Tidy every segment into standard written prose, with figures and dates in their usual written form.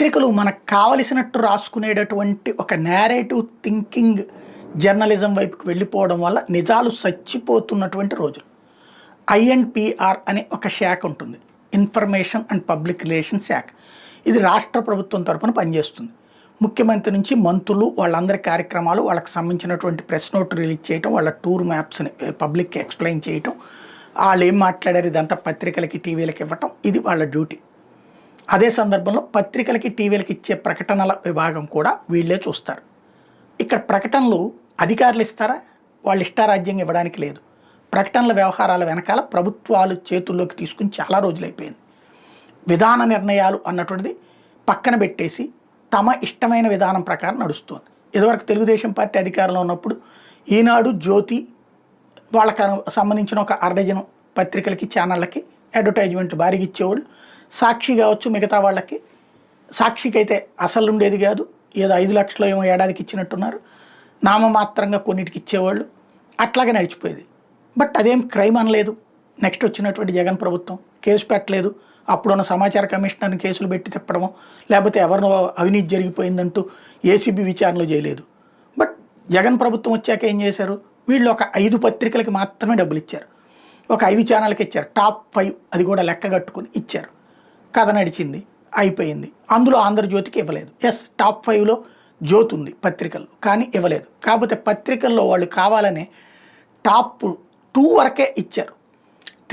పత్రికలు మనకు కావలసినట్టు రాసుకునేటటువంటి ఒక నేరేటివ్ థింకింగ్ జర్నలిజం వైపుకి వెళ్ళిపోవడం వల్ల నిజాలు చచ్చిపోతున్నటువంటి రోజులు. ఐఎన్పిఆర్ అనే ఒక శాఖ ఉంటుంది, ఇన్ఫర్మేషన్ అండ్ పబ్లిక్ రిలేషన్ శాఖ. ఇది రాష్ట్ర ప్రభుత్వం తరపున పనిచేస్తుంది. ముఖ్యమంత్రి నుంచి మంత్రులు వాళ్ళందరి కార్యక్రమాలు, వాళ్ళకి సంబంధించినటువంటి ప్రెస్ నోట్ రిలీజ్ చేయటం, వాళ్ళ టూర్ మ్యాప్స్ని పబ్లిక్కి ఎక్స్ప్లెయిన్ చేయటం, వాళ్ళు ఏం మాట్లాడారు ఇదంతా పత్రికలకి టీవీలకి ఇవ్వటం, ఇది వాళ్ళ డ్యూటీ. అదే సందర్భంలో పత్రికలకి టీవీలకి ఇచ్చే ప్రకటనల విభాగం కూడా వీళ్ళే చూస్తారు. ఇక్కడ ప్రకటనలు అధికారులు ఇస్తారా? వాళ్ళు ఇష్టారాజ్యంగా ఇవ్వడానికి లేదు. ప్రకటనల వ్యవహారాల వెనకాల ప్రభుత్వాలు చేతుల్లోకి తీసుకుని చాలా రోజులైపోయింది. విధాన నిర్ణయాలు అన్నటువంటిది పక్కన పెట్టేసి తమ ఇష్టమైన విధానం ప్రకారం నడుస్తుంది. ఇదివరకు తెలుగుదేశం పార్టీ అధికారంలో ఉన్నప్పుడు ఈనాడు, జ్యోతి వాళ్ళకి సంబంధించిన ఒక అర్ధజనం పత్రికలకి, ఛానళ్ళకి అడ్వర్టైజ్మెంట్లు భారీగా ఇచ్చేవాళ్ళు. సాక్షి కావచ్చు, మిగతా వాళ్ళకి, సాక్షికి అయితే అసలు ఉండేది కాదు, ఏదో 5 లక్షలు ఏమో ఏడాదికి ఇచ్చినట్టున్నారు, నామమాత్రంగా కొన్నిటికి ఇచ్చేవాళ్ళు, అట్లాగే నడిచిపోయేది. బట్ అదేం క్రైమ్ అనలేదు. నెక్స్ట్ వచ్చినటువంటి జగన్ ప్రభుత్వం కేసు పెట్టలేదు. అప్పుడున్న సమాచార కమిషనర్ని కేసులు పెట్టి తిప్పడము, లేకపోతే ఎవరినో అవినీతి జరిగిపోయిందంటూ ఏసీబీ విచారణలు చేయలేదు. బట్ జగన్ ప్రభుత్వం వచ్చాక ఏం చేశారు? వీళ్ళు ఒక 5 పత్రికలకి మాత్రమే డబ్బులు ఇచ్చారు, ఒక 5 ఛానల్కి ఇచ్చారు, టాప్ 5 అది కూడా లెక్క కట్టుకుని ఇచ్చారు. కథ నడిచింది, అయిపోయింది. అందులో ఆంధ్రజ్యోతికి ఇవ్వలేదు. ఎస్, టాప్ 5లో జ్యోతి ఉంది పత్రికల్లో, కానీ ఇవ్వలేదు. కాకపోతే పత్రికల్లో వాళ్ళు కావాలనే టాప్ 2 వరకే ఇచ్చారు,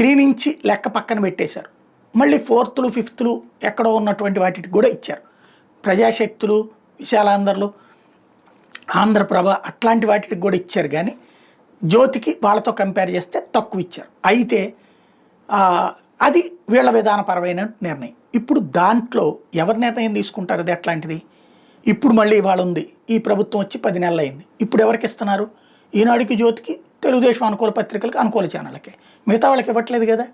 3 నుంచి లెక్క పక్కన పెట్టేశారు. మళ్ళీ 4th, 5th ఎక్కడో ఉన్నటువంటి వాటికి కూడా ఇచ్చారు. ప్రజాశక్తులు, విశాలాంధ్రలు, ఆంధ్రప్రభ అట్లాంటి వాటికి కూడా ఇచ్చారు. కానీ జ్యోతికి వాళ్ళతో కంపేర్ చేస్తే తక్కువ ఇచ్చారు. అయితే అది వీళ్ళ విధానపరమైన నిర్ణయం. ఇప్పుడు దాంట్లో ఎవరి నిర్ణయం తీసుకుంటారు? అది ఎట్లాంటిది? ఇప్పుడు మళ్ళీ ఇవాళ ఉంది, ఈ ప్రభుత్వం వచ్చి 10 నెలలు అయింది. ఇప్పుడు ఎవరికి ఇస్తున్నారు? ఈనాడుకి, జ్యోతికి, తెలుగుదేశం అనుకూల పత్రికలకి, అనుకూల ఛానళ్ళకి. మిగతా వాళ్ళకి ఇవ్వట్లేదు కదా.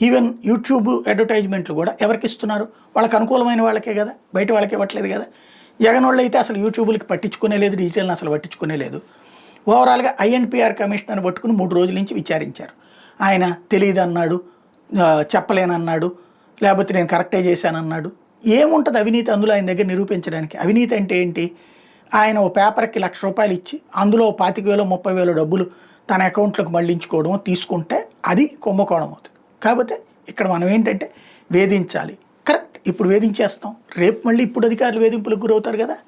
ఈవెన్ యూట్యూబ్ అడ్వర్టైజ్మెంట్లు కూడా ఎవరికి ఇస్తున్నారు? వాళ్ళకి అనుకూలమైన వాళ్ళకే కదా, బయట వాళ్ళకి ఇవ్వట్లేదు కదా. జగన్ వాళ్ళు అయితే అసలు యూట్యూబ్లకి పట్టించుకునే లేదు, డిజిటల్ని అసలు పట్టించుకునే లేదు. ఓవరాల్గా ఐఎన్పిఆర్ కమిషనర్ని పట్టుకుని 3 రోజుల నుంచి విచారించారు. ఆయన తెలియదు అన్నాడు, చెప్పలేనన్నాడు, లేకపోతే నేను కరెక్టే చేశానన్నాడు. ఏముంటుంది అవినీతి అందులో ఆయన దగ్గర నిరూపించడానికి? అవినీతి అంటే ఏంటి? ఆయన ఓ పేపర్కి ₹1,00,000 ఇచ్చి అందులో 25,000, 30,000 డబ్బులు తన అకౌంట్లోకి మళ్లించుకోవడం, తీసుకుంటే అది కుంభకోణం అవుతుంది. కాకపోతే ఇక్కడ మనం ఏంటంటే వేధించాలి, కరెక్ట్, ఇప్పుడు వేధించేస్తాం, రేపు మళ్ళీ ఇప్పుడు అధికారులు వేధింపులకు గురవుతారు కదా.